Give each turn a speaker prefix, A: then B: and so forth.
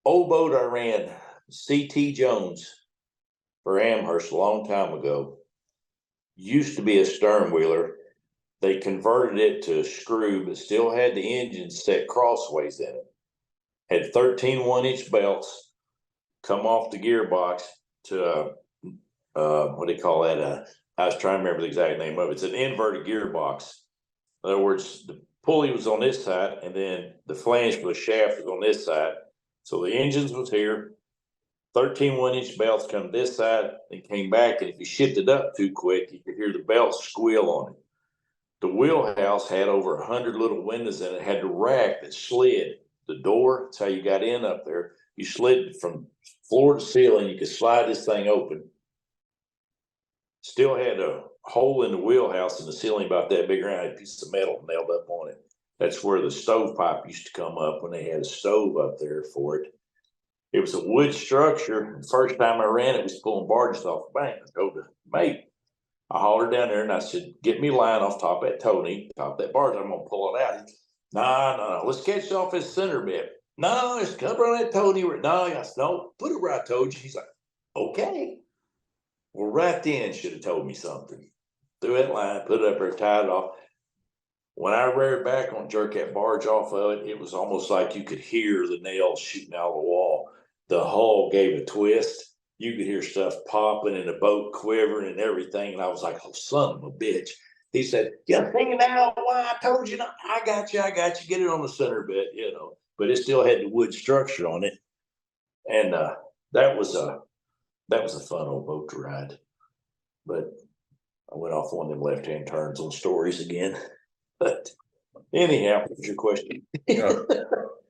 A: Old boat I ran, CT Jones for Amherst a long time ago. Used to be a stern wheeler. They converted it to a screw, but still had the engine set crossways in it. Had 13 1-inch belts come off the gearbox to what do you call that? I was trying to remember the exact name of it. It's an inverted gearbox. In other words, the pulley was on this side, and then the flange for the shaft was on this side. So the engines was here. 13 1-inch belts come this side and came back, and if you shifted up too quick, you could hear the belt squeal on it. The wheelhouse had over 100 little windows in it. It had the rack that slid. The door, that's how you got in up there. You slid from floor to ceiling. You could slide this thing open. Still had a hole in the wheelhouse in the ceiling about that big around, a piece of metal nailed up on it. That's where the stovepipe used to come up when they had a stove up there for it. It was a wood structure. The first time I ran it was pulling barges off the bank. I told the mate, I hollered down there and I said, get me a line off top of that Tony, top of that barge. I'm going to pull it out. No. Let's catch it off his center bit. No, it's cover on that Tony. No, I said, no, put it where I told you. He's like, okay. Well, right then should have told me something. Threw that line, put it up there, tied it off. When I reared back on jerk that barge off of it, it was almost like you could hear the nails shooting out of the wall. The hull gave a twist. You could hear stuff popping and the boat quivering and everything. And I was like, oh, son of a bitch. He said, you thinking now why I told you not? I got you. Get it on the center bit, but it still had the wood structure on it. And that was a fun old boat to ride. But I went off one of them left-hand turns on stories again. But anyhow, what's your question?
B: Yeah.